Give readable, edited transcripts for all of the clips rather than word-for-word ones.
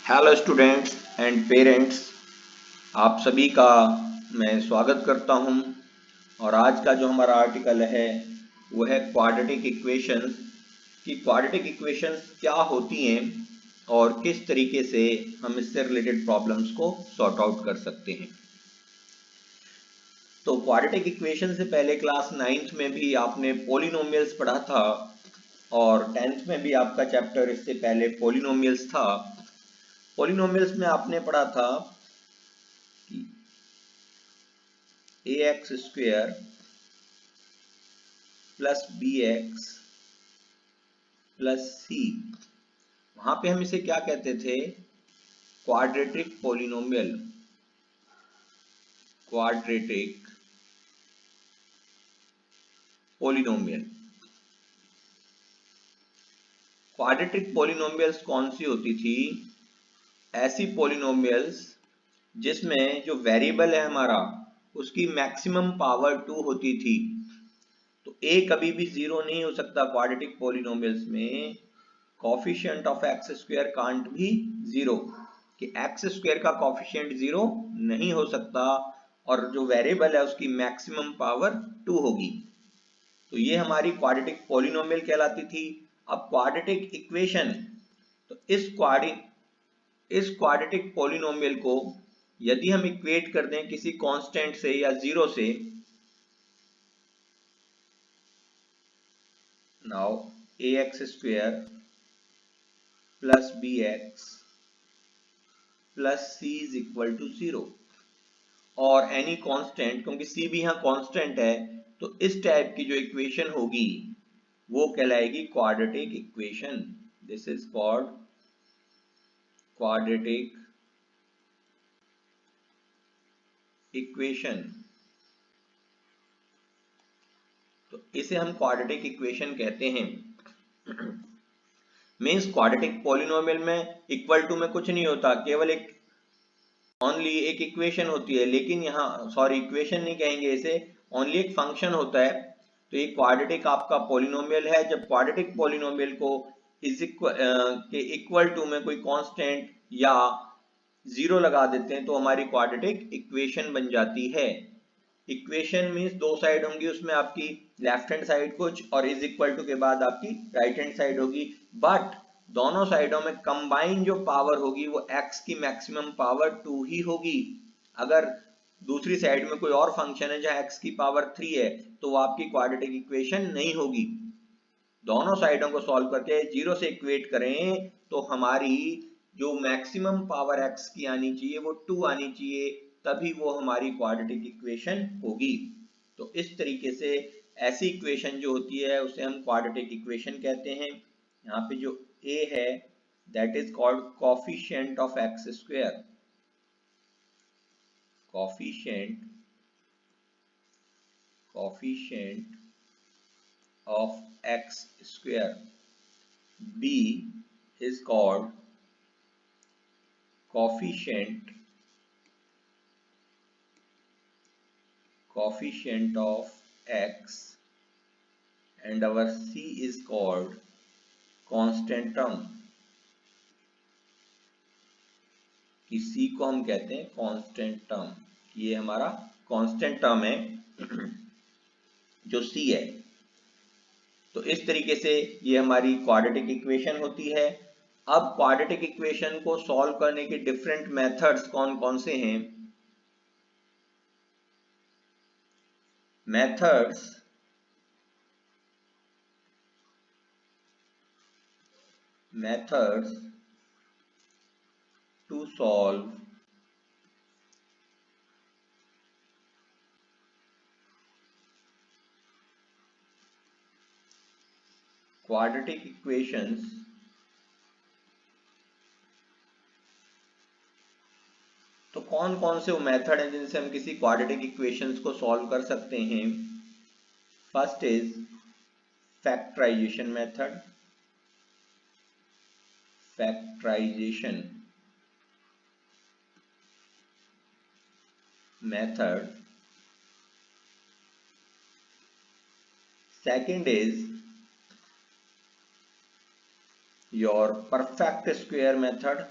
Hello students and parents, आप सभी का मैं स्वागत करता हूं। और आज का जो हमारा आर्टिकल है वो है क्वाड्रेटिक इक्वेशंस कि क्वाड्रेटिक इक्वेशंस क्या होती हैं और किस तरीके से हम इससे रिलेटेड प्रॉब्लम्स को सॉर्ट आउट कर सकते हैं। तो क्वाड्रेटिक इक्वेशन से पहले क्लास 9th में भी आपने पॉलिनोमियल्स पढ़ा था और 10th में भी आपका चैप्टर इससे पहले पॉलिनोमियल्स था। पॉलिनोमियल्स में आपने पढ़ा था कि ax square plus bx plus C, वहां पे हम इसे क्या कहते थे? Quadratic polynomial. Quadratic polynomial. Quadratic polynomials कौन सी होती थी? ऐसी पॉलिनोमियल्स जिसमें जो वेरिएबल है हमारा उसकी मैक्सिमम पावर 2 होती थी। तो a कभी भी जीरो नहीं हो सकता क्वाड्रेटिक पॉलिनोमियल्स में। Coefficient of x square can't भी जीरो, कि एक्स स्क्वायर का कॉफिशिएंट जीरो नहीं हो सकता और जो वेरिएबल है उसकी मैक्सिमम पावर 2 होगी। तो ये हमारी क्वाड्रेटिक पॉलिनोमियल कहलाती थी। अब क्वाड्रेटिक इक्वेशन, तो इस क्वाड्रेटिक पॉलिनोमियल को यदि हम इक्वेट कर दें किसी कांस्टेंट से या जीरो से, now ax square plus bx plus C is equal to zero और एनी कांस्टेंट, क्योंकि सी भी यहाँ कांस्टेंट है, तो इस टाइप की जो इक्वेशन होगी वो कहलाएगी quadratic equation. This is called quadratic equation. तो इसे हम क्वाड्रेटिक इक्वेशन कहते हैं। मीन्स क्वाड्रेटिक पॉलिनोमियल में इक्वल टू में कुछ नहीं होता, केवल एक ओनली एक इक्वेशन होती है। लेकिन यहाँ सॉरी इक्वेशन नहीं कहेंगे इसे, ओनली एक फंक्शन होता है। तो ये क्वाड्रेटिक आपका पॉलिनोमियल है। जब क्वाड्रेटिक पॉलिनोमियल को इक्वल टू में कोई कांस्टेंट या जीरो लगा देते हैं तो हमारी क्वाड्रेटिक इक्वेशन बन जाती है। इक्वेशन मीन्स दो साइड होंगी, उसमें आपकी लेफ्ट हैंड साइड कुछ और इज इक्वल टू के बाद आपकी राइट हैंड साइड होगी, बट दोनों साइडों में कंबाइन जो पावर होगी वो x की मैक्सिमम पावर 2 ही होगी। अगर दूसरी साइड में कोई और फंक्शन है जहां x की पावर 3 है तो वो आपकी क्वाड्रेटिक इक्वेशन नहीं होगी। दोनों साइडों को सॉल्व करके जीरो से इक्वेट करें तो हमारी जो मैक्सिमम पावर x की आनी चाहिए वो 2 आनी चाहिए, तभी वो हमारी क्वाड्रेटिक इक्वेशन होगी। तो इस तरीके से ऐसी इक्वेशन जो होती है उसे हम क्वाड्रेटिक इक्वेशन कहते हैं। यहाँ पे जो a है that is called coefficient of x square. Coefficient of x square. b is called coefficient of x and our c is called constant term, कि c को हम कहते हैं कांस्टेंट टर्म। ये हमारा कांस्टेंट टर्म है जो c है। तो इस तरीके से ये हमारी क्वाड्रेटिक इक्वेशन होती है। अब क्वाड्रेटिक इक्वेशन को सॉल्व करने के डिफरेंट मेथड्स कौन कौन से हैं? methods to solve quadratic equations तो कौन कौन से वो मेथड हैं जिनसे हम किसी क्वाड्रेटिक इक्वेशंस को सॉल्व कर सकते हैं? First is factorization method. Factorization method. Second is your perfect square method.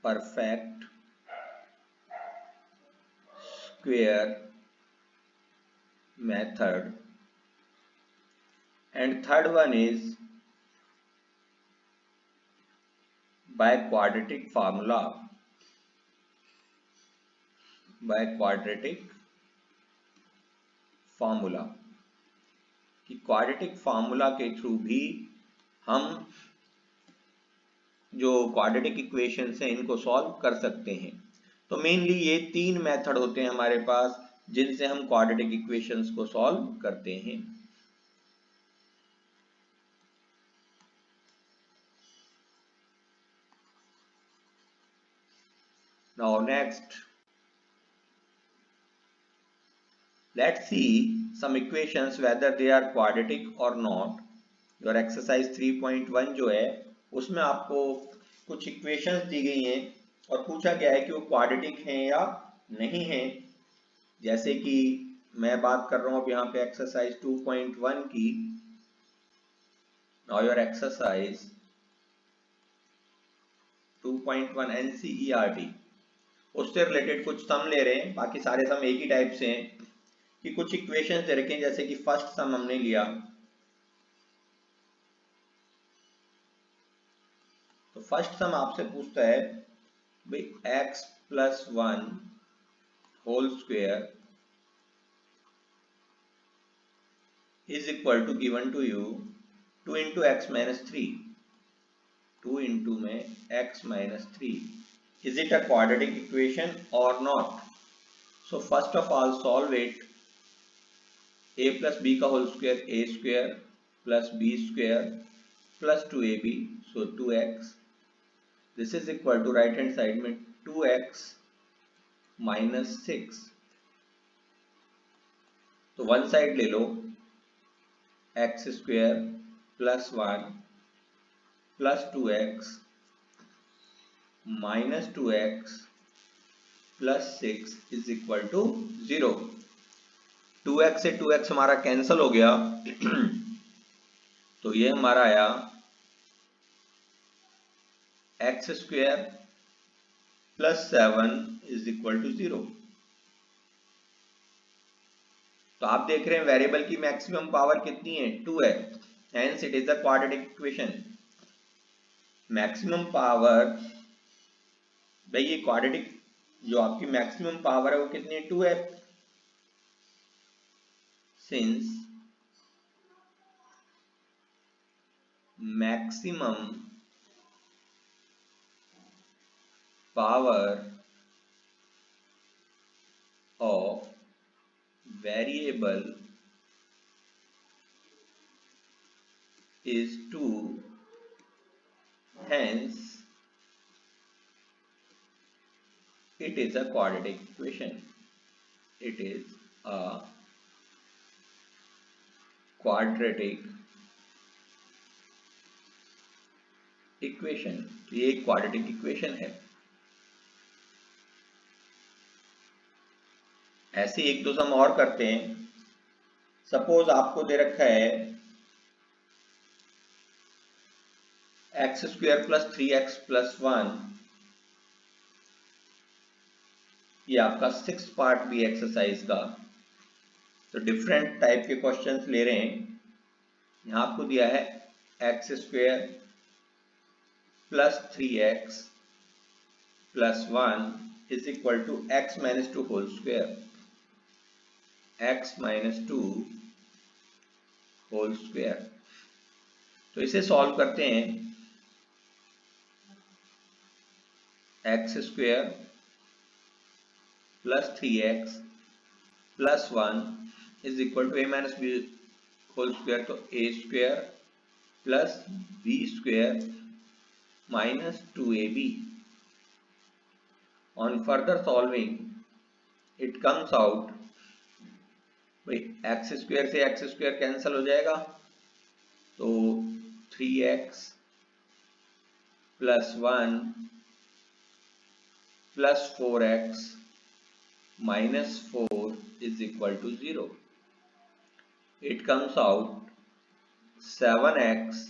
perfect square method, and third one is by quadratic formula. by quadratic formula, कि क्वाड्रेटिक फार्मूला के थ्रू भी हम जो quadratic equations हैं इनको सॉल्व कर सकते हैं। तो मेनली ये तीन मेथड होते हैं हमारे पास जिनसे हम क्वाड्रेटिक इक्वेशंस को सॉल्व करते हैं। Now next let's see some equations whether they are quadratic or not। your exercise 3.1 जो है उसमें आपको कुछ इक्वेशंस दी गई हैं और पूछा गया है कि वो क्वाड्रेटिक हैं या नहीं हैं। जैसे कि मैं बात कर रहा हूँ अब यहाँ पे एक्सरसाइज 2.1 की। नाउ योर एक्सरसाइज 2.1 NCERT, उससे रिलेटेड कुछ सम ले रहे हैं, बाकी सारे सम एक ही टाइप से हैं कि कुछ इक्वेशंस दे रखे हैं। जैसे कि फर्स्ट सम हमने लिया तो फर्स्ट सम आपसे पूछता है भाई x plus 1 whole square is equal to given to you 2 into x minus 3, 2 into में x minus 3, is it a quadratic equation और not. So first of all solve it. a plus B का whole square a square plus B square plus 2ab, so 2x, this is equal to right hand side में 2x minus 6। तो one side ले लो, x square plus 1 plus 2x minus 2x plus 6 is equal to 0। 2x से 2x हमारा cancel हो गया तो ये हमारा आया X square plus 7 is equal to 0। तो आप देख रहे हैं वेरिएबल की मैक्सिमम पावर कितनी है, 2 है, hence it is a quadratic equation. Maximum power, भाई ये क्वाड्रेटिक जो आपकी मैक्सिमम पावर है वो कितनी है, 2 है। Since maximum power of variable is 2, hence it is a quadratic equation। it is a quadratic equation। तो ये एक quadratic equation है। ऐसे एक दो सम और करते हैं। सपोज आपको दे रखा है X square plus 3x plus 1, ये आपका 6th पार्ट भी एक्सरसाइज का। तो डिफरेंट टाइप के क्वेश्चंस ले रहे हैं। यहाँ आपको दिया है X square plus 3x plus 1 is equal to X minus 2 whole square, X minus 2 whole square. तो इसे सॉल्व करते हैं। X square plus 3x plus 1 is equal to a minus B whole square, तो a square plus b square minus 2ab। On further solving it comes out, भाई X square से X square cancel हो जाएगा, तो 3x plus 1 plus 4x minus 4 is equal to 0। it comes out 7x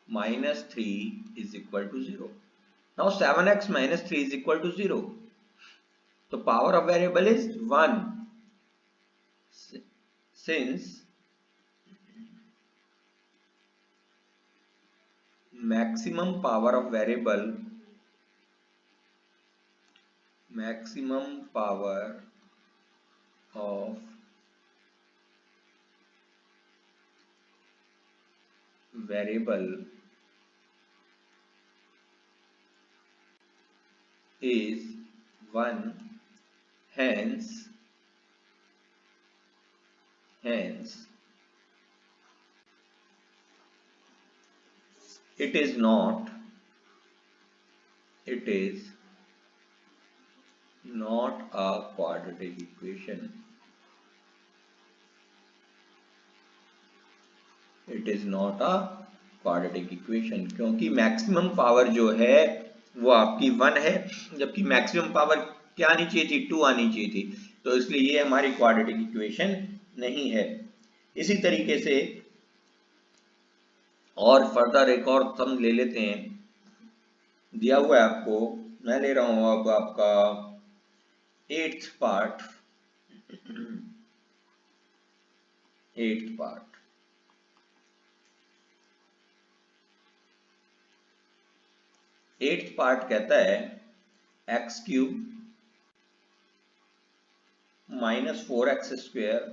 minus 3 is equal to 0। Now 7x minus 3 is equal to 0. The power of variable is 1. Since maximum power of variable is 1, hence it is not a quadratic equation. It is not a quadratic equation क्योंकि maximum power जो है वो आपकी 1 है, जबकि maximum power क्या आनी चाहिए थी, 2 आनी चाहिए थी, तो इसलिए ये हमारी क्वाड्रेटिक इक्वेशन नहीं है। इसी तरीके से और फर्दर एक और सम ले लेते हैं, दिया हुआ है आपको, मैं ले रहा हूं अब आपका 8th पार्ट। 8th पार्ट कहता है X cube minus 4x square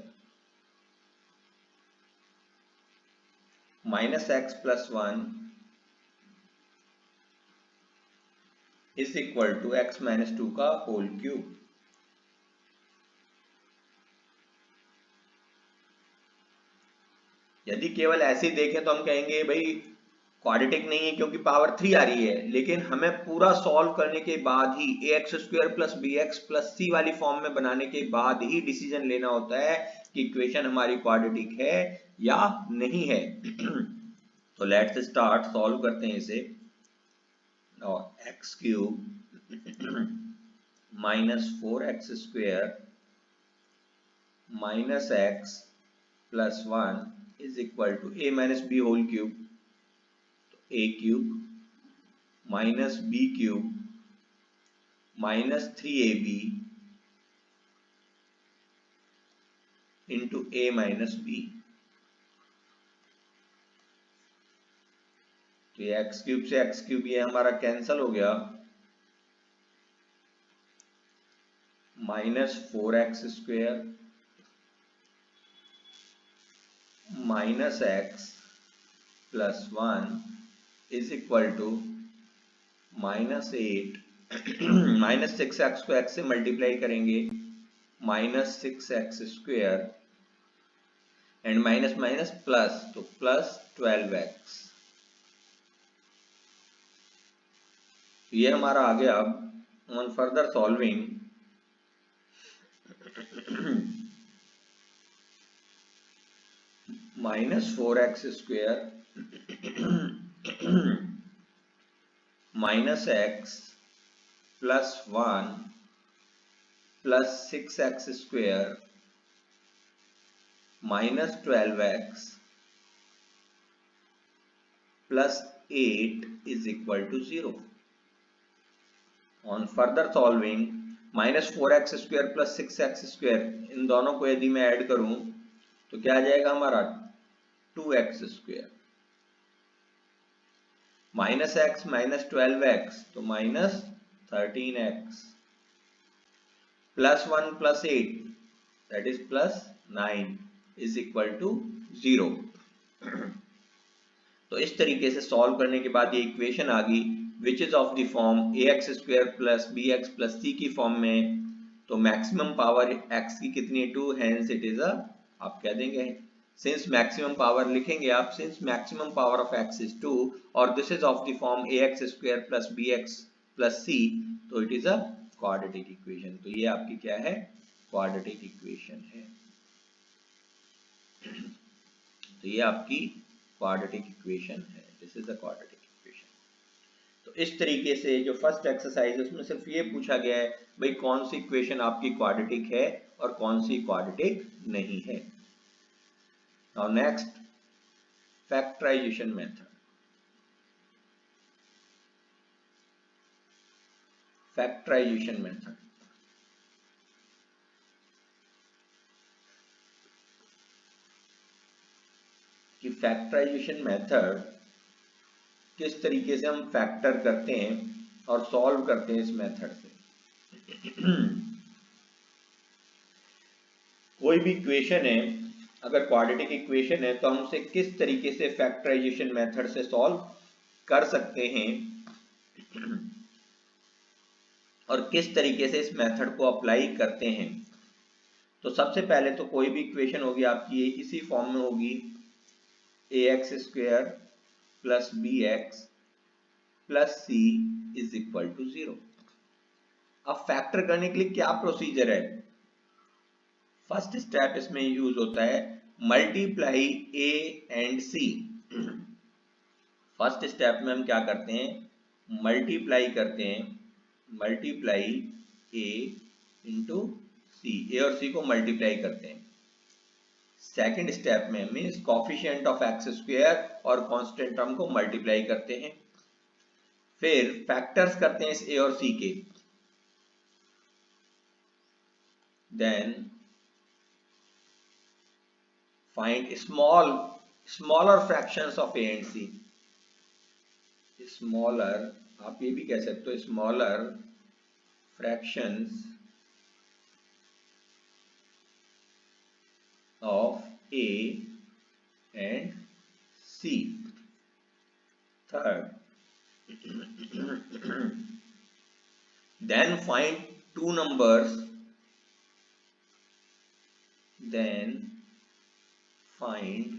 minus x plus 1 is equal to X minus 2 का होल क्यूब। यदि केवल ऐसे ही देखें तो हम कहेंगे भाई क्वाड्रेटिक नहीं है क्योंकि पावर 3 आ रही है, लेकिन हमें पूरा सॉल्व करने के बाद ही ax square plus bx plus c वाली फॉर्म में बनाने के बाद ही डिसीजन लेना होता है कि इक्वेशन हमारी क्वाड्रेटिक है या नहीं है। तो लेट्स स्टार्ट, सॉल्व करते हैं इसे। और X cube minus 4x square minus x plus 1 is equal to a minus B whole cube, a cube minus B cube minus 3ab into a minus B. तो ये एक्स क्यूब से X cube ये हमारा cancel हो गया, minus 4x square minus x plus 1 is equal to minus 8 minus 6x को x से multiply करेंगे, minus 6x square and minus minus plus, तो प्लस 12x। ये हमारा आ गया। अब on further solving minus 4x square minus x plus 1 plus 6x square minus 12x plus 8 is equal to 0। On further solving minus 4x square plus 6x square, इन दोनों को यदि मैं ऐड करूं तो क्या आ जाएगा हमारा 2x square minus x minus 12x तो minus 13x plus 1 plus 8 that is plus 9 is equal to 0। तो इस तरीके से सॉल्व करने के बाद ये इक्वेशन आ गई which is of the form ax square plus bx plus c की फॉर्म में। तो मैक्सिमम पावर x की कितनी है 2, हेंस इट इज अ, आप कह देंगे सिंस मैक्सिमम पावर लिखेंगे आप, since maximum power of x is 2 और this is of the form ax square plus bx plus c, तो it is a quadratic equation. तो ये आपकी क्या है, क्वाड्रेटिक इक्वेशन है। तो ये आपकी क्वाड्रेटिक इक्वेशन है, this is a quadratic equation. तो इस तरीके से जो फर्स्ट एक्सरसाइज है उसमें सिर्फ ये पूछा गया है भाई कौन सी इक्वेशन आपकी क्वाड्रेटिक है और कौन सी क्वाड्रेटिक नहीं है। Now next, factorization method. Factorization method. कि फैक्टराइजेशन मेथड किस तरीके से हम फैक्टर करते हैं और सॉल्व करते हैं इस मेथड से। कोई भी इक्वेशन है, अगर क्वाड्रेटिक इक्वेशन है तो हम उसे किस तरीके से फैक्टराइजेशन मेथड से सॉल्व कर सकते हैं और किस तरीके से इस मेथड को अप्लाई करते हैं। तो सबसे पहले तो कोई भी इक्वेशन होगी आपकी इसी फॉर्म में होगी, ax square plus bx plus c is equal to 0। अब फैक्टर करने के लिए क्या प्रोसीजर है? फर्स्ट स्टेप इसमें यूज होता है multiply a and c। First step में हम क्या करते हैं, मल्टीप्लाई करते हैं, multiply a into c, a और c को मल्टीप्लाई करते हैं। सेकेंड स्टेप में means coefficient of x square और कांस्टेंट टर्म को मल्टीप्लाई करते हैं। फिर फैक्टर्स करते हैं इस a और c के, then find smaller fractions of a and c। Smaller, आप ये भी कह सकते हो smaller fractions of a and c। Third, then find two numbers, then find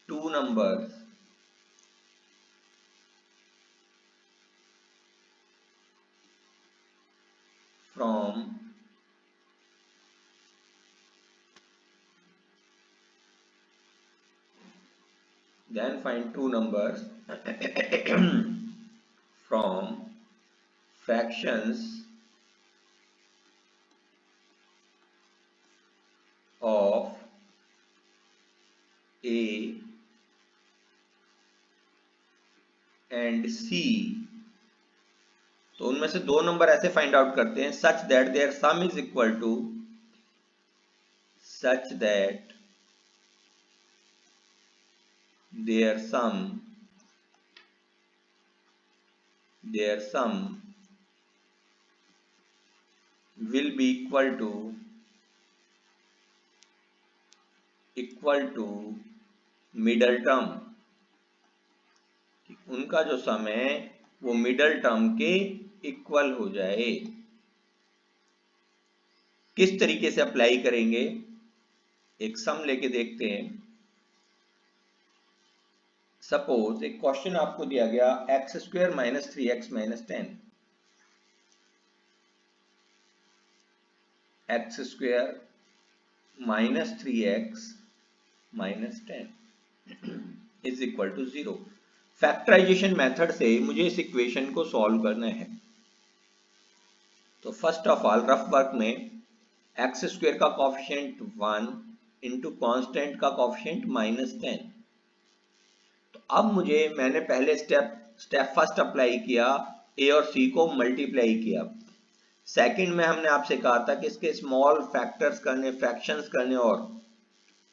two numbers from then find two numbers from fractions of a and c। तो उनमें से दो नंबर ऐसे फाइंड आउट करते हैं such that their sum is equal to, such that their sum will be equal to middle term. उनका जो sum है वो मिडल टर्म के इक्वल हो जाए। किस तरीके से अप्लाई करेंगे, एक सम लेके देखते हैं। सपोज एक क्वेश्चन आपको दिया गया X square minus 3x minus 10, X square minus 3x minus 10 is equal to 0। Factorization method से मुझे इस इक्वेशन को सॉल्व करना है। तो first of all rough work में एक्स स्क्वायर का कॉफिशिएंट 1 इंटू कॉन्स्टेंट का कॉफिशिएंट माइनस 10। तो अब मैंने पहले स्टेप फर्स्ट अप्लाई किया, ए और सी को मल्टीप्लाई किया। सेकंड में हमने आपसे कहा था कि इसके स्मॉल फैक्टर्स करने, फ्रैक्शंस करने, और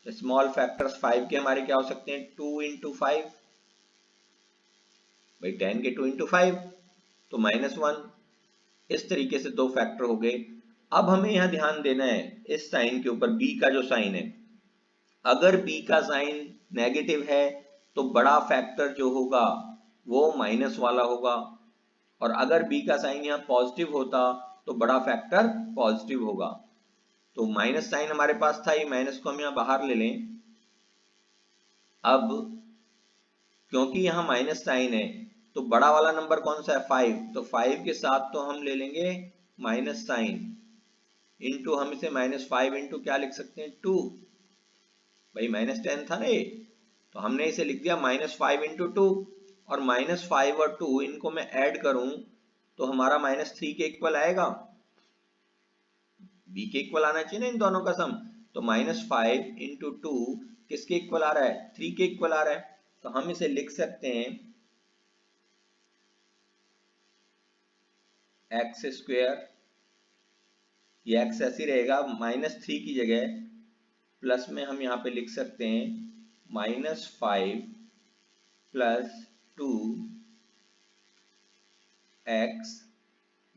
स्मॉल फैक्टर्स 5 के हमारे क्या हो सकते हैं, 2 इंटू 5, भाई 10 के 2 इंटू 5 तो -1। इस तरीके से दो फैक्टर हो गए। अब हमें यहां ध्यान देना है इस साइन के ऊपर, b का जो साइन है, अगर b का साइन नेगेटिव है तो बड़ा फैक्टर जो होगा वो माइनस वाला होगा, और अगर b का साइन यहाँ पॉजिटिव होता तो बड़ा फैक्टर पॉजिटिव होगा। तो माइनस साइन हमारे पास था, ये माइनस को हम यहाँ बाहर ले लें। अब क्योंकि यहाँ माइनस साइन है तो बड़ा वाला नंबर कौन सा है, 5, तो 5 के साथ तो हम ले लेंगे माइनस साइन, इंटू हम इसे -5 इंटू क्या लिख सकते हैं, 2। भाई -10 था ना ये, तो हमने इसे लिख दिया -5 इंटू 2, और -5 और 2 इनको मैं ऐड करूं तो हमारा -3 के इक्वल आएगा, b के इक्वल आना चाहिए ना इन दोनों का सम। तो -5 इंटू 2 किसके इक्वल आ रहा है, 3 के इक्वल आ रहा है। तो हम इसे लिख सकते हैं एक्स स्क्वायर, ये एक्स ऐसे ही रहेगा, -3 की जगह प्लस में हम यहाँ पे लिख सकते हैं -5 + 2x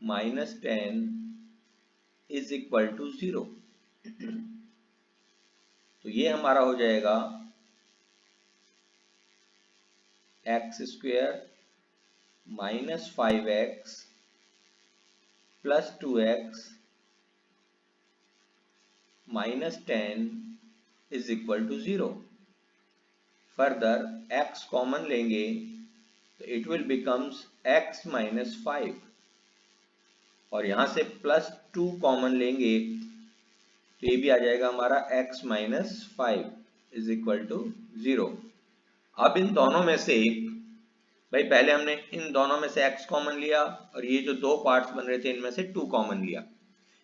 - 10 = 0। तो ये हमारा हो जाएगा x square -5x + 2x - 10 = 0। Further x common लेंगे तो इट विल बिकम्स x - 5 और यहाँ से +2 कॉमन लेंगे तो ये भी आ जाएगा हमारा x - 5 = 0। अब इन दोनों में से भाई पहले हमने इन दोनों में से x कॉमन लिया और ये जो दो पार्ट्स बन रहे थे इनमें से 2 कॉमन लिया।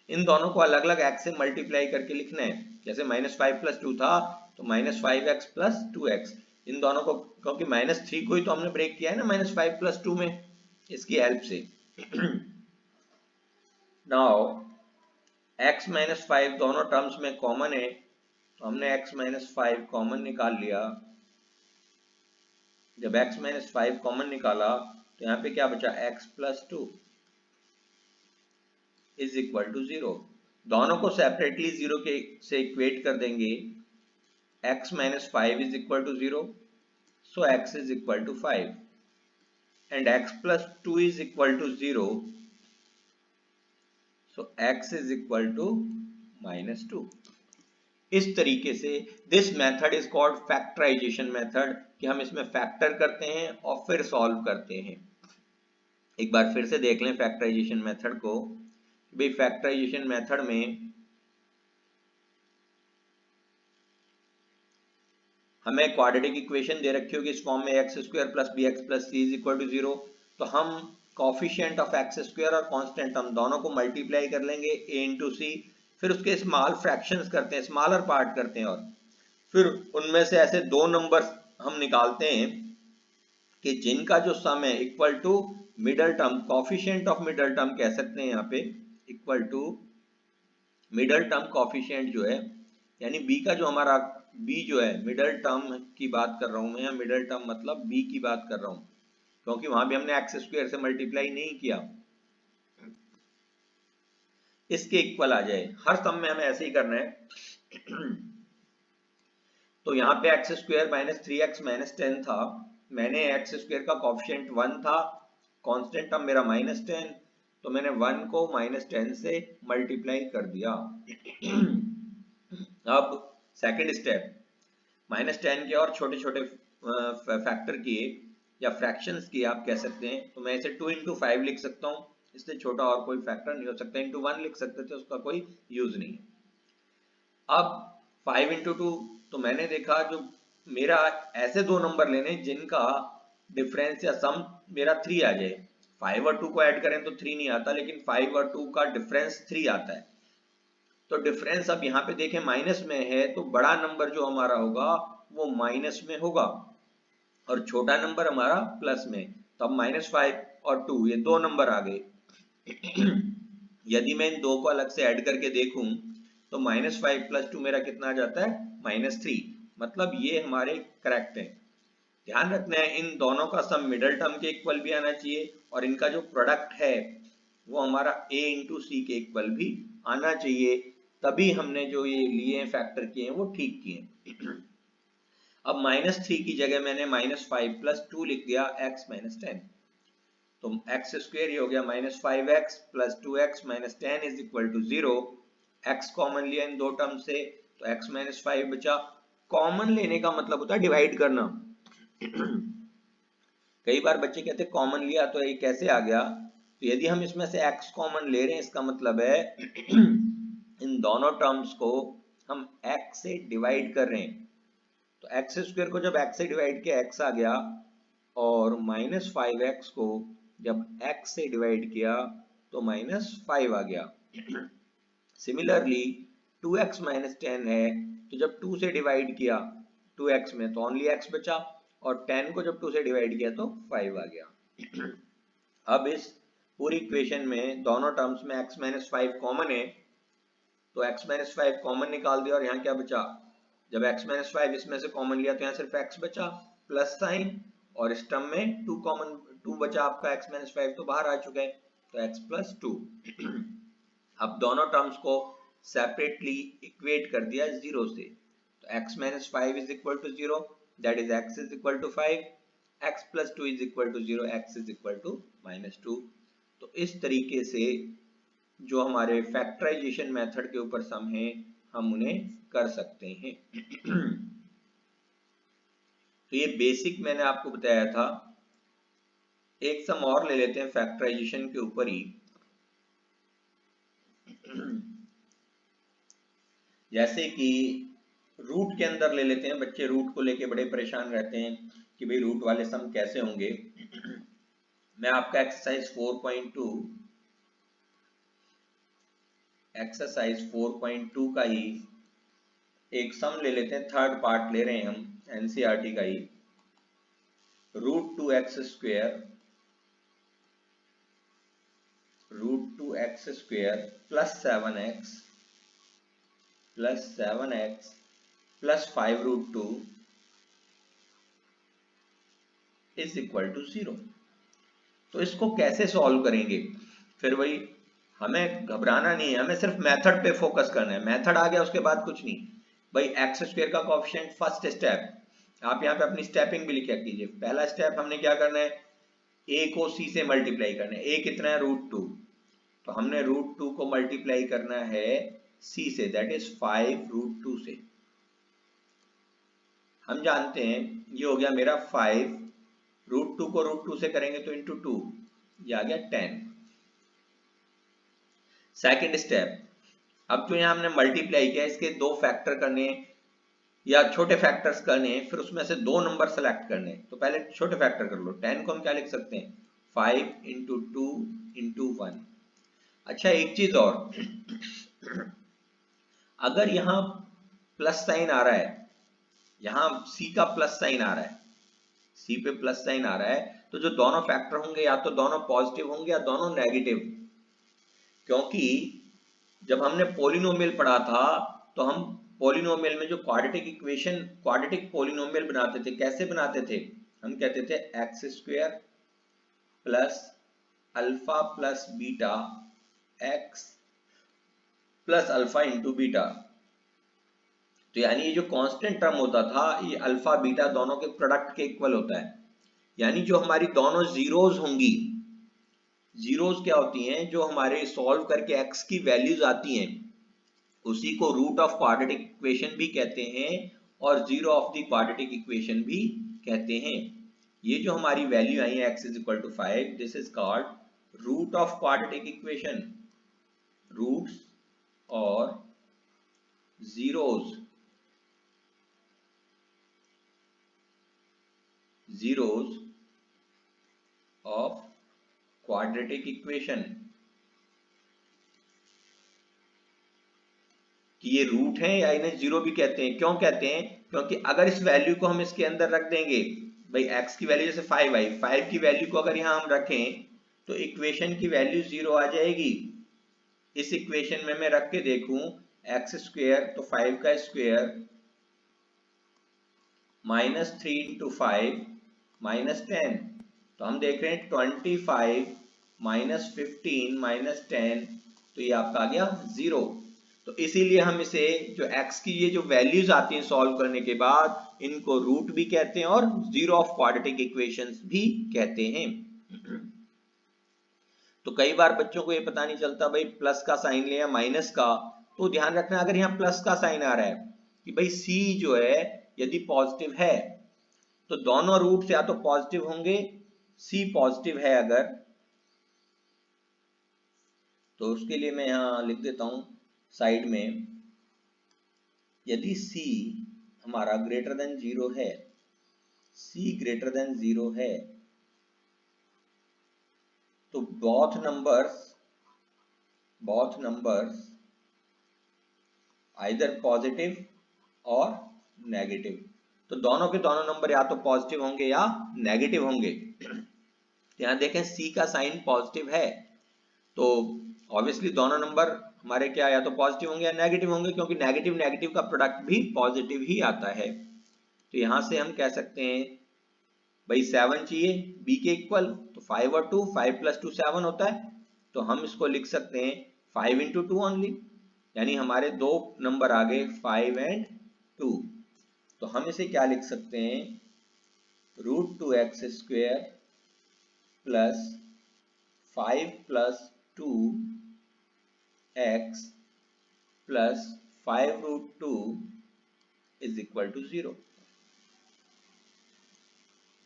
इन दोनों को अलग अलग x से मल्टीप्लाई करके लिखना है। जैसे -5 + 2 था तो -5x + 2x, इन दोनों को क्योंकि -3 को ही तो हमने ब्रेक किया है ना -5 + 2 में, इसकी हेल्प से। नाउ x - 5 दोनों टर्म्स में कॉमन है तो हमने x - 5 कॉमन निकाल लिया। जब x - 5 कॉमन निकाला तो यहाँ पे क्या बचा, x + 2 = 0। दोनों को सेपरेटली 0 के से इक्वेट कर देंगे। x - 5 = 0, so x = 5 and x + 2 = 0, so x = -2। इस तरीके से this method is called factorization method, कि हम इसमें फैक्टर करते हैं और फिर सॉल्व करते हैं। एक बार फिर से देख लें फैक्टराइजेशन मेथड को। भाई फैक्टराइजेशन मेथड में हमें क्वाड्रेटिक इक्वेशन दे रखी होगी इस फॉर्म में x² + bx + c = 0, तो हम कोफिशिएंट ऑफ x² और कांस्टेंट हम दोनों को मल्टीप्लाई कर लेंगे a × c, फिर उसके स्मॉल फ्रैक्शंस करते हैं, स्मॉलर पार्ट करते हैं और फिर उनमें से ऐसे दो नंबर हम निकालते हैं कि जिनका जो सम है equal to middle term, coefficient of middle term कह सकते हैं यहाँ पे, equal to middle term coefficient जो है, यानी b का जो हमारा b जो है, मिडल टर्म की बात कर रहा हूं मैं, या मिडल टर्म मतलब b की बात कर रहा हूं, क्योंकि वहां भी हमने x² से मल्टीप्लाई नहीं किया, इसके इक्वल आ जाए। हर सम में हमें ऐसे ही करना है। तो यहाँ पे x² - 3x - 10 था, मैंने x² का कोफिशिएंट 1 था, कांस्टेंट टर्म मेरा -10, तो मैंने 1 को -10 से मल्टीप्लाई कर दिया। अब सेकंड स्टेप, -10 के और छोटे छोटे फैक्टर किए या फ्रैक्शंस किए आप कह सकते हैं, तो मैं इसे 2 × 5 लिख सकता हूँ, इससे छोटा और कोई फैक्टर नहीं हो सकता। × 1 लिख सकते थे, उसका कोई यूज नहीं है। अब 5 × 2, तो मैंने देखा जो मेरा ऐसे दो नंबर लेने जिनका डिफरेंस या सम मेरा 3 आ जाए। 5 और 2 को ऐड करें तो 3 नहीं आता, लेकिन 5 और 2 का डिफरेंस 3 आता है। तो डिफरेंस अब यहाँ पे देखें माइनस में है, तो बड़ा नंबर जो हमारा होगा वो माइनस में होगा और छोटा नंबर हमारा प्लस में। तो अब -5 और 2 ये दो नंबर आ गए। यदि मैं इन दो को अलग से ऐड करके देखूं तो -5 + 2 मेरा कितना आ जाता है, -3। मतलब ये हमारे करेक्ट है। ध्यान रखना है इन दोनों का सम मिडल टर्म के इक्वल भी आना चाहिए और इनका जो प्रोडक्ट है वो हमारा a × c के इक्वल भी आना चाहिए, तभी हमने जो ये लिए फैक्टर किए हैं वो ठीक किए। अब -3 की जगह मैंने -5 + 2 लिख दिया x - 10, तो x² ये हो गया -5x + 2x - 10 = 0। x कॉमन लिया इन दो टर्म से तो x - 5 बचा। कॉमन लेने का मतलब होता है डिवाइड करना। कई बार बच्चे कहते हैं कॉमन लिया तो ये कैसे आ गया, तो यदि हम इसमें से x कॉमन ले रहे हैं इसका मतलब है इन दोनों टर्म्स को हम x से डिवाइड कर रहे हैं। तो x² को जब x से डिवाइड किया x आ गया, और -5x को जब x से डिवाइड किया तो -5 आ गया। सिमिलरली 2x - 10 है, तो जब 2 से डिवाइड किया 2x में तो ओनली x बचा, और 10 को जब 2 से डिवाइड किया तो 5 आ गया। अब इस पूरी इक्वेशन में दोनों टर्म्स में x माइनस 5 कॉमन है, तो x माइनस 5 कॉमन निकाल दिया और यहाँ क्या बचा, जब x माइनस 5 इसमें से कॉमन लिया तो यहाँ सिर्फ x बचा प्लस साइन, और इस टर्म में 2 कॉमन 2 बचा आपका, x माइनस 5 तो बाहर आ चुका है, तो x प्लस 2। अब दोनों टर्म्स को सेपरेटली इक्वेट कर दिया 0 से, तो x minus 5 is equal to 0, that is x is equal to 5, x plus 2 is equal to 0, x is equal to minus 2। तो इस तरीके से जो हमारे फैक्टराइजेशन मेथड के ऊपर सम है हम उन्हें कर सकते हैं। तो ये बेसिक मैंने आपको बताया था। एक सम और ले लेते हैं फैक्टराइजेशन के ऊपर ही। जैसे कि रूट के अंदर ले लेते हैं, बच्चे रूट को लेके बड़े परेशान रहते हैं कि भाई रूट वाले सम कैसे होंगे। मैं आपका एक्सरसाइज 4.2 का ही एक सम ले लेते हैं, थर्ड पार्ट ले रहे हैं हम एनसीईआरटी का ही। Root 2x square plus 7x plus 5 root 2 is equal to 0। तो इसको कैसे सॉल्व करेंगे? फिर वही, हमें घबराना नहीं है, हमें सिर्फ मेथड पे फोकस करना है। मेथड आ गया उसके बाद कुछ नहीं भाई। एक्स स्क्वायर का कोएफिशिएंट फर्स्ट स्टेप, आप यहाँ पे अपनी स्टेपिंग भी लिख कीजिए। पहला स्टेप हमने क्या करना है, a को c से मल्टीप्लाई करना है। a कितना है, रूट 2, तो हमने रूट 2 को मल्टीप्लाई करना है c से, दैट इज 5 रूट 2 से। हम जानते हैं ये हो गया मेरा 5, रूट 2 को रूट 2 से करेंगे तो इंटू 2, ये आ गया 10। सेकेंड स्टेप, अब जो यहाँ हमने मल्टीप्लाई किया इसके दो फैक्टर करने या छोटे फैक्टर्स करने हैं, फिर उसमें से दो नंबर सेलेक्ट करने हैं। तो पहले छोटे फैक्टर कर लो। 10 को हम क्या लिख सकते हैं, 5 इंटू 2 इंटू 1। अच्छा एक चीज और, अगर यहाँ प्लस साइन आ रहा है, यहाँ c का प्लस साइन आ रहा है, c पे प्लस साइन आ रहा है, तो जो दोनों फैक्टर होंगे या तो दोनों पॉजिटिव होंगे या दोनों नेगेटिव। क्योंकि जब हमने पॉलिनोमियल पढ़ा था तो हम पॉलिनोमियल में जो क्वाड्रेटिक पॉलिनोमियल बनाते थे, कैसे बनाते थे, हम कहते थे x square plus alpha plus beta x plus alpha into beta. तो यानी ये जो कांस्टेंट टर्म होता था ये अल्फा बीटा दोनों के प्रोडक्ट के इक्वल होता है। यानी जो हमारी दोनों जीरोज होंगी, जीरोज क्या होती हैं, जो हमारे सॉल्व करके एक्स की वैल्यूज आती हैं उसी को रूट ऑफ क्वाड्रेटिक इक्वेशन भी कहते हैं और zero of the quadratic equation भी कहते हैं। ये जो हमारी वैल्यू आई है x is equal to 5, this is called root of quadratic equation. Roots और जीरोज ऑफ क्वाड्रेटिक इक्वेशन। कि ये रूट है या इन्हें जीरो भी कहते हैं। क्यों कहते हैं, क्योंकि अगर इस वैल्यू को हम इसके अंदर रख देंगे, भाई x की वैल्यू जैसे 5 आई, 5 की वैल्यू को अगर यहाँ हम रखें तो इक्वेशन की वैल्यू 0 आ जाएगी। इस इक्वेशन में मैं रख के देखूं एक्स स्क्वायर, तो 5 का स्क्वायर माइनस 3 इंटू 5 माइनस 10, तो हम देख रहे हैं 25 माइनस 15 माइनस 10, तो ये आपका आ गया 0। तो इसीलिए हम इसे जो x की ये जो वैल्यूज आती हैं सॉल्व करने के बाद, इनको रूट भी कहते हैं और जीरो ऑफ क्वाड्रेटिक इक्वेशंस भी कहते हैं। तो कई बार बच्चों को ये पता नहीं चलता भाई प्लस का साइन ले या माइनस का, तो ध्यान रखना अगर यहाँ प्लस का साइन आ रहा है कि भाई c जो है यदि पॉजिटिव है तो दोनों रूट्स या तो पॉजिटिव होंगे, c पॉजिटिव है अगर, तो उसके लिए मैं यहाँ लिख देता हूं साइड में, यदि c हमारा ग्रेटर देन 0 है, c ग्रेटर देन 0 है, तो both numbers either पॉजिटिव और नेगेटिव। तो दोनों के दोनों नंबर या तो पॉजिटिव होंगे या नेगेटिव होंगे। यहाँ देखें c का साइन पॉजिटिव है तो ऑब्वियसली दोनों नंबर हमारे क्या या तो पॉजिटिव होंगे या नेगेटिव होंगे, क्योंकि नेगेटिव नेगेटिव का प्रोडक्ट भी पॉजिटिव ही आता है। तो यहां से हम कह सकते हैं भाई 7 चाहिए b के इक्वल, तो 5 और 2, 5 + 2 7 होता है। तो हम इसको लिख सकते हैं 5 × 2 ओनली, यानी हमारे दो नंबर आ गए 5 और 2। तो हम इसे क्या लिख सकते हैं, √2x² + 5 + 2x + 5√2 = 0,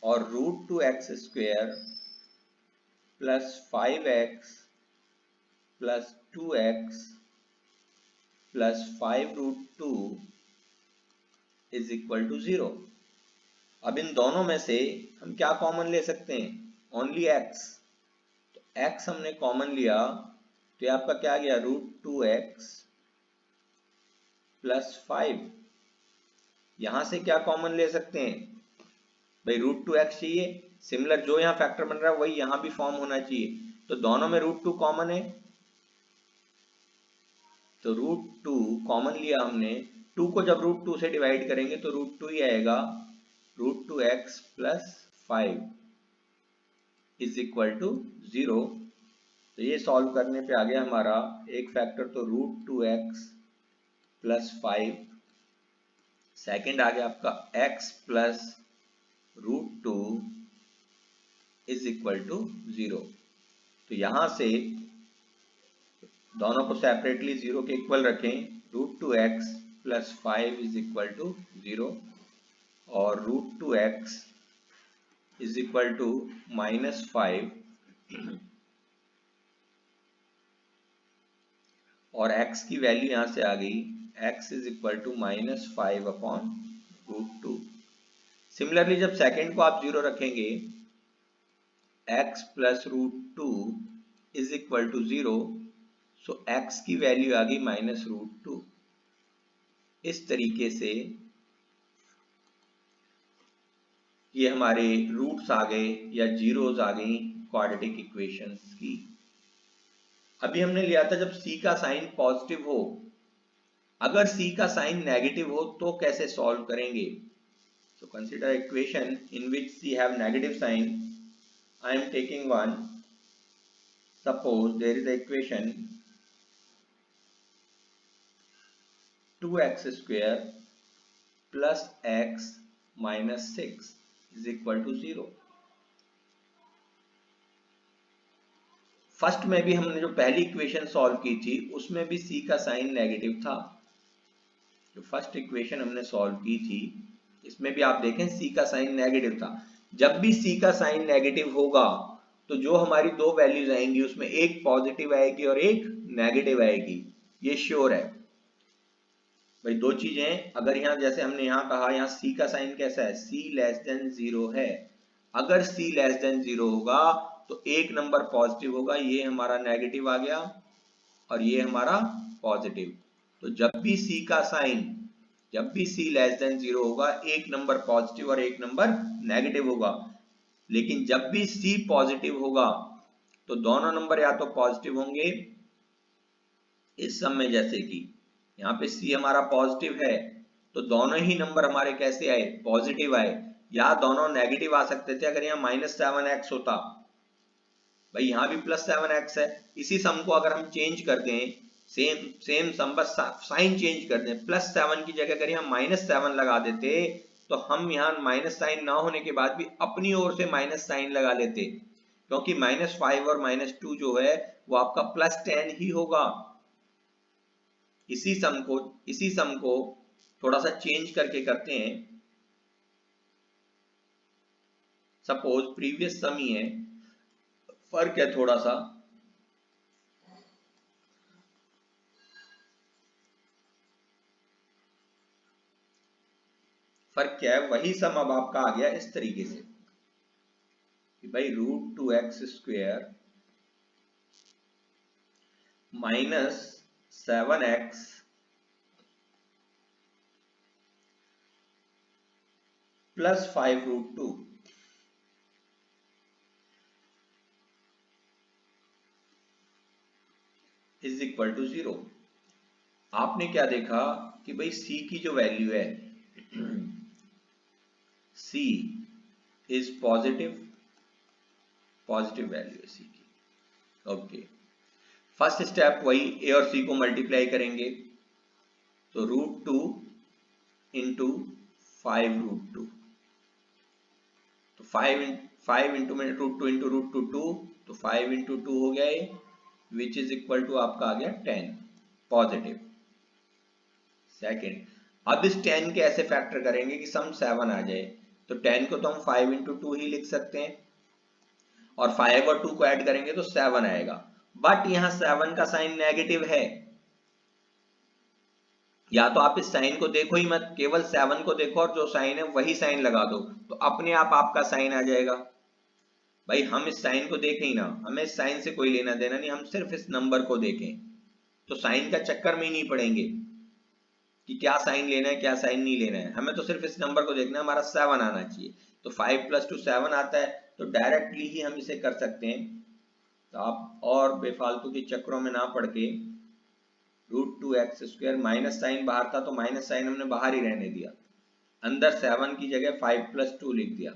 और √2x² + 5x + 2x + 5√2 = 0। अब इन दोनों में से हम क्या कॉमन ले सकते हैं, ओनली x। तो x हमने कॉमन लिया तो ये आपका क्या गया, √2x + 5। यहां से क्या कॉमन ले सकते हैं भाई, √2x चाहिए, सिमिलर जो यहाँ फैक्टर बन रहा है वही यहां भी फॉर्म होना चाहिए। तो दोनों में √2 कॉमन है, तो √2 कॉमन लिया हमने। 2 को जब √2 से डिवाइड करेंगे तो √2 ही आएगा, √2x + 5 = 0। तो ये सॉल्व करने पे आ गया हमारा एक फैक्टर तो √2x + 5, सेकेंड आ गया आपका x + √2 = 0। तो यहां से दोनों को सेपरेटली 0 के इक्वल रखें, √2x + 5 = 0 और √2x = -5 और x की वैल्यू यहां से आ गई, x = -5/√2। सिमिलरली जब सेकेंड को आप 0 रखेंगे, x + √2 = 0, सो x की वैल्यू आ गई -√2। इस तरीके से ये हमारे रूट्स आ गए या जीरोस आ गई क्वाड्रेटिक इक्वेशंस की। अभी हमने लिया था जब c का साइन पॉजिटिव हो, अगर c का साइन नेगेटिव हो तो कैसे सॉल्व करेंगे। So consider equation in which c have negative sign. I am taking one. Suppose there is a equation 2x² + x - 6 = 0। First में भी हमने जो पहली इक्वेशन सॉल्व की थी उसमें भी c का साइन नेगेटिव था। जो फर्स्ट इक्वेशन हमने सॉल्व की थी इसमें भी आप देखें c का साइन नेगेटिव था। जब भी c का साइन नेगेटिव होगा तो जो हमारी दो वैल्यूज आएंगी उसमें एक पॉजिटिव आएगी और एक नेगेटिव आएगी, ये श्योर है भाई। दो चीजें, अगर यहाँ जैसे हमने यहाँ कहा, यहाँ c का साइन कैसा है, c < 0 है। अगर c < 0 होगा तो एक नंबर पॉजिटिव होगा, ये हमारा नेगेटिव आ गया और ये हमारा पॉजिटिव। तो जब भी c का साइन, जब भी c < 0 होगा, एक नंबर पॉजिटिव और एक नंबर नेगेटिव होगा। लेकिन जब भी c पॉजिटिव होगा तो दोनों नंबर या तो पॉजिटिव होंगे, इस सम में जैसे कि यहाँ पे c हमारा पॉजिटिव है तो दोनों ही नंबर हमारे कैसे आए, पॉजिटिव आए। या दोनों नेगेटिव आ सकते थे अगर यहाँ -7x होता, भाई यहाँ भी +7x है। इसी सम को अगर हम चेंज कर दें, सेम सम बस साइन चेंज कर दें, +7 की जगह अगर यहाँ -7 लगा देते तो हम यहाँ माइनस साइन ना होने के बाद भी अपनी ओर से माइनस साइन लगा लेते, क्योंकि -5 और -2 जो है वो आपका +10 ही होगा। इसी सम को थोड़ा सा चेंज करके करते हैं। सपोज प्रीवियस सम ही है, फर्क है थोड़ा सा, फर्क क्या है, वही सम अब आपका आ गया इस तरीके से कि भाई √2x² - 7x + 5√2। Is equal to 0। आपने क्या देखा कि भाई C की जो वैल्यू है C इज पॉजिटिव वैल्यू है C की। ओके, फर्स्ट स्टेप वही A और C को मल्टीप्लाई करेंगे, तो √2 इंटू 5√2, तो 5 इंटू में √2 इंटू √2 2, तो 5 इंटू 2 हो गया ये, विच इज इक्वल टू आपका आ गया 10 पॉजिटिव। सेकेंड, अब इस 10 के ऐसे फैक्टर करेंगे कि सम 7 आ जाए, तो 10 को तो हम 5 इंटू 2 ही लिख सकते हैं, और 5 और 2 को ऐड करेंगे तो 7 आएगा। बट यहां 7 का साइन नेगेटिव है, या तो आप इस साइन को देखो ही मत, केवल 7 को देखो और जो साइन है वही साइन लगा दो, तो अपने आप आपका साइन आ जाएगा। भाई हम इस साइन को देखें ही ना, हमें इस साइन से कोई लेना देना नहीं, हम सिर्फ इस नंबर को देखें, तो साइन का चक्कर में ही नहीं पड़ेंगे कि क्या साइन लेना है क्या साइन नहीं लेना है, हमें तो सिर्फ इस नंबर को देखना है, हमारा 7 आना चाहिए। तो 5 + 2 7 आता है, तो डायरेक्टली ही हम इसे कर सकते हैं। तो आप और बेफालतू के चक्करों में ना पड़ के, √2x², माइनस साइन बाहर था तो माइनस साइन हमने बाहर ही रहने दिया, अंदर 7 की जगह 5 + 2 लिख दिया।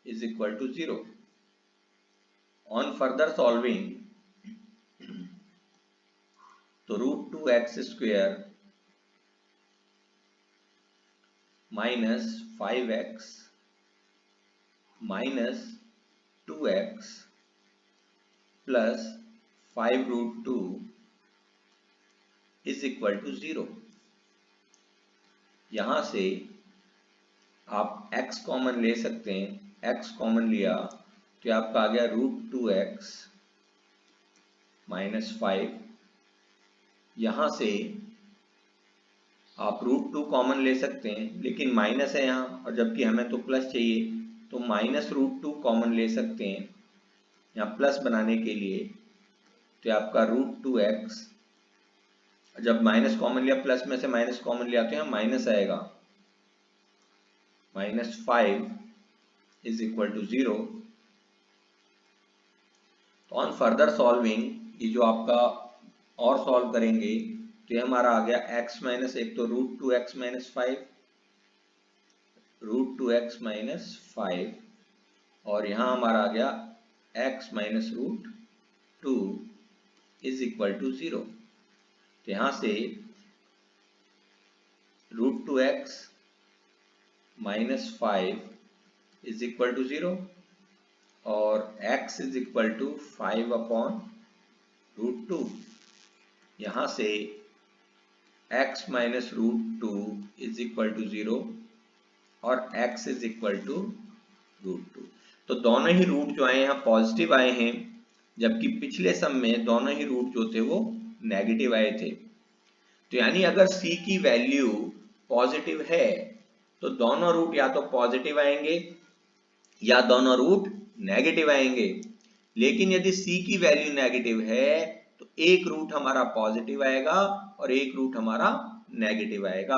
Is equal to 0। On further solving, तो √2x² minus 5x minus 2x plus 5√2 is equal to 0। यहां से आप x कॉमन ले सकते हैं, x कॉमन लिया तो आपका आ गया √2x माइनस 5। यहां से आप √2 कॉमन ले सकते हैं, लेकिन माइनस है यहाँ, और जबकि हमें तो प्लस चाहिए, तो माइनस √2 कॉमन ले सकते हैं यहाँ प्लस बनाने के लिए, तो आपका √2x, जब माइनस कॉमन लिया, प्लस में से माइनस कॉमन लिया तो यहाँ माइनस आएगा, -5 इज इक्वल टू 0। तो ऑन फर्दर सॉल्विंग, ये जो आपका और सॉल्व करेंगे तो ये हमारा आ गया x माइनस, एक तो √2x माइनस 5, √2x माइनस 5, और यहाँ हमारा आ गया x minus √2 is equal to 0। तो यहाँ से √2x minus 5 is equal to 0, और x इज इक्वल टू 5/√2। यहाँ से x minus √2 is equal to 0 और x इज इक्वल टू √2। तो दोनों ही रूट जो आए यहाँ पॉजिटिव आए हैं, जबकि पिछले सम में दोनों ही रूट जो थे वो नेगेटिव आए थे। तो यानी अगर c की वैल्यू पॉजिटिव है तो दोनों रूट या तो पॉजिटिव आएंगे या दोनों रूट नेगेटिव आएंगे, लेकिन यदि c की वैल्यू नेगेटिव है तो एक रूट हमारा पॉजिटिव आएगा और एक रूट हमारा नेगेटिव आएगा।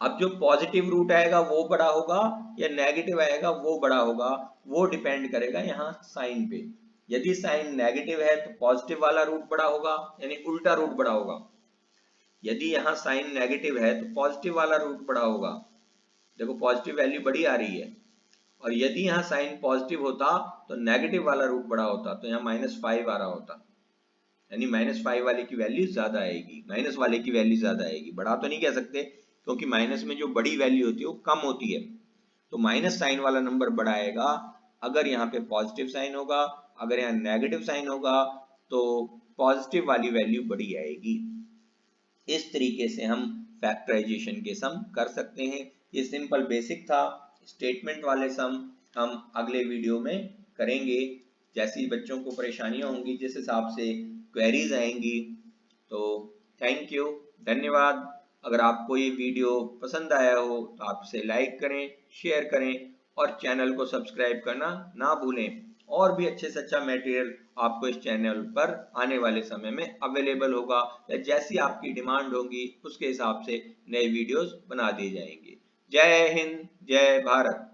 अब जो पॉजिटिव रूट आएगा वो बड़ा होगा या नेगेटिव आएगा वो बड़ा होगा, वो डिपेंड करेगा यहाँ साइन पे। यदि साइन नेगेटिव है तो पॉजिटिव वाला रूट बड़ा होगा, यानी उल्टा रूट बड़ा होगा। यदि यहाँ साइन नेगेटिव है तो पॉजिटिव वाला रूट बड़ा होगा। देखो पॉजिटिव वैल्यू बड़ी आ रही है, और यदि यहाँ साइन पॉजिटिव होता तो नेगेटिव वाला रूट बड़ा होता, तो यहाँ -5 आ रहा होता, यानी -5 वाले की वैल्यू ज्यादा आएगी, माइनस वाले की वैल्यू ज्यादा आएगी। बड़ा तो नहीं कह सकते क्योंकि माइनस में जो बड़ी वैल्यू होती है वो कम होती है, तो माइनस साइन वाला नंबर बड़ा आएगा अगर यहाँ पे पॉजिटिव साइन होगा, अगर यहाँ नेगेटिव साइन होगा तो पॉजिटिव वाली वैल्यू बड़ी आएगी। इस तरीके से हम फैक्टराइजेशन के सम कर सकते हैं। ये सिंपल बेसिक था। स्टेटमेंट वाले सम हम अगले वीडियो में करेंगे। जैसी बच्चों को परेशानियां होंगी, जिस हिसाब से क्वेरीज आएंगी। तो थैंक यू, धन्यवाद। अगर आपको ये वीडियो पसंद आया हो तो आप इसे लाइक करें, शेयर करें और चैनल को सब्सक्राइब करना ना भूलें। और भी अच्छे से अच्छा मटेरियल आपको इस चैनल पर आने वाले समय में अवेलेबल होगा, या जैसी आपकी डिमांड होगी उसके हिसाब से नए वीडियोस बना दिए जाएंगे। जय हिंद, जय भारत।